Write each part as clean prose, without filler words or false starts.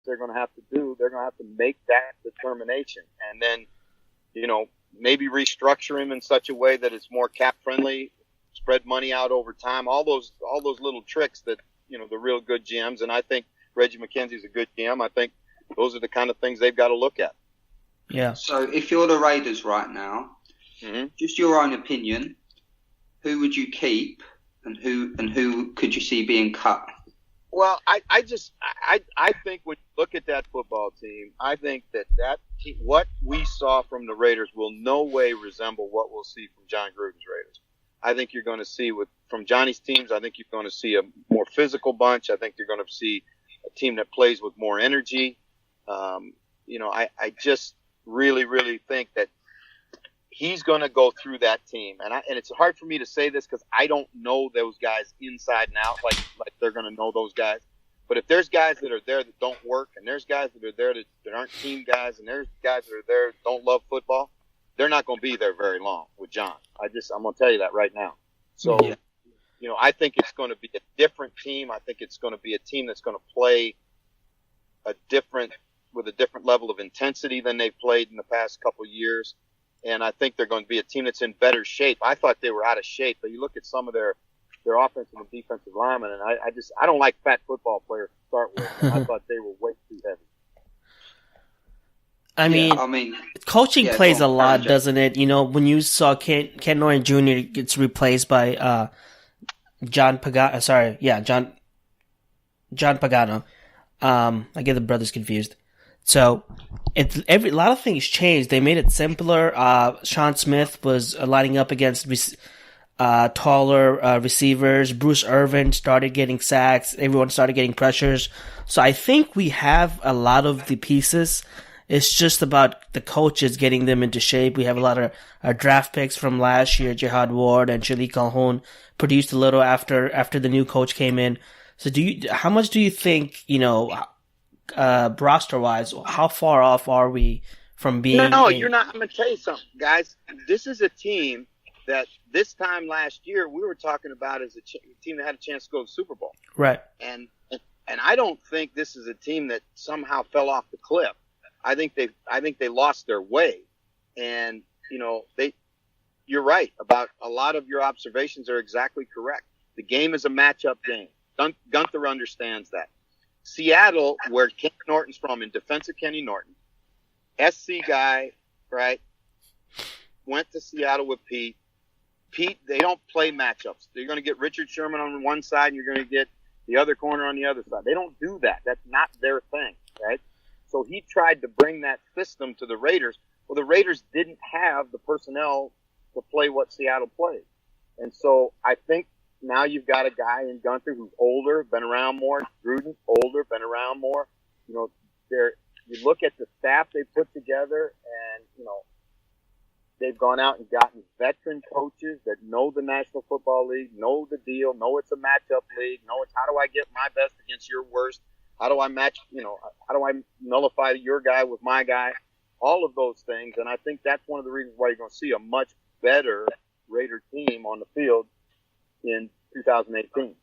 they're going to have to do. They're going to have to make that determination, and then, maybe restructure him in such a way that it's more cap friendly, spread money out over time. All those little tricks that the real good GMs, and I think Reggie McKenzie's a good GM. I think those are the kind of things they've got to look at. Yeah. So if you're the Raiders right now, just your own opinion, who would you keep and who could you see being cut? Well, I think when you look at that football team, I think that team, what we saw from the Raiders will no way resemble what we'll see from John Gruden's Raiders. I think you're going to see from Johnny's teams, I think you're going to see a more physical bunch. I think you're going to see a team that plays with more energy. I just really, really think that he's going to go through that team. And it's hard for me to say this because I don't know those guys inside and out like they're going to know those guys. But if there's guys that are there that don't work, and there's guys that are there that aren't team guys, and there's guys that are there that don't love football, they're not going to be there very long with John. I'm going to tell you that right now. So, I think it's going to be a different team. I think it's going to be a team that's going to play with a different level of intensity than they've played in the past couple of years. And I think they're going to be a team that's in better shape. I thought they were out of shape, but you look at some of their offensive and defensive linemen, and I don't like fat football players to start with. I thought they were way too heavy. I mean, coaching plays a lot, doesn't it? When you saw Ken Norton Jr. gets replaced by John Pagano. Sorry, yeah, John Pagano. I get the brothers confused. So a lot of things changed. They made it simpler. Sean Smith was lining up against taller receivers. Bruce Irvin started getting sacks. Everyone started getting pressures. So I think we have a lot of the pieces. It's just about the coaches getting them into shape. We have a lot of our draft picks from last year. Jihad Ward and Shalik Calhoun produced a little after the new coach came in. So how much do you think, roster-wise, how far off are we from being... No, you're not. I'm going to tell you something, guys. This is a team that this time last year we were talking about as a team that had a chance to go to the Super Bowl. Right. And I don't think this is a team that somehow fell off the cliff. I think they lost their way. And, you're right about a lot of your observations are exactly correct. The game is a matchup game. Gunther understands that. Seattle, where Kenny Norton's from, in defense of Kenny Norton, SC guy, right, went to Seattle with Pete. Pete, they don't play matchups. You're going to get Richard Sherman on one side, and you're going to get the other corner on the other side. They don't do that. That's not their thing, right? So he tried to bring that system to the Raiders. Well, the Raiders didn't have the personnel to play what Seattle played. And so I think now you've got a guy in Gunther who's older, been around more. Gruden, older, been around more. You look at the staff they put together, and, they've gone out and gotten veteran coaches that know the National Football League, know the deal, know it's a matchup league, know it's how do I get my best against your worst? How do I match, how do I nullify your guy with my guy? All of those things. And I think that's one of the reasons why you're going to see a much better Raider team on the field in 2018.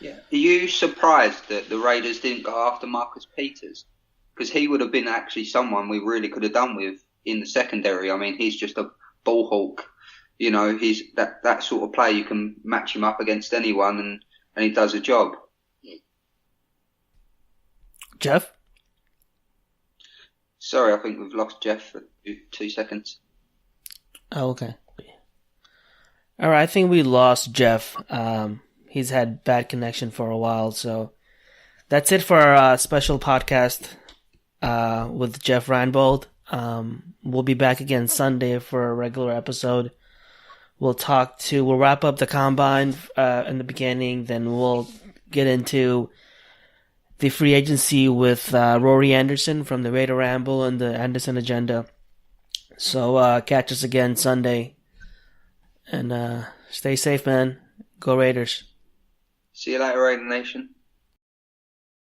Yeah. Are you surprised that the Raiders didn't go after Marcus Peters? Because he would have been actually someone we really could have done with in the secondary. I mean, he's just a ball hawk. He's that sort of player. You can match him up against anyone, and he does a job. Jeff? Sorry, I think we've lost Jeff for 2 seconds. Oh, okay. All right, I think we lost Jeff. He's had bad connection for a while, so that's it for our special podcast with Jeff Reinebold. We'll be back again Sunday for a regular episode. We'll wrap up the combine in the beginning, then we'll get into the free agency with Rory Anderson from the Raider Ramble and the Anderson Agenda. So catch us again Sunday. And stay safe, man. Go Raiders. See you later, Raider Nation.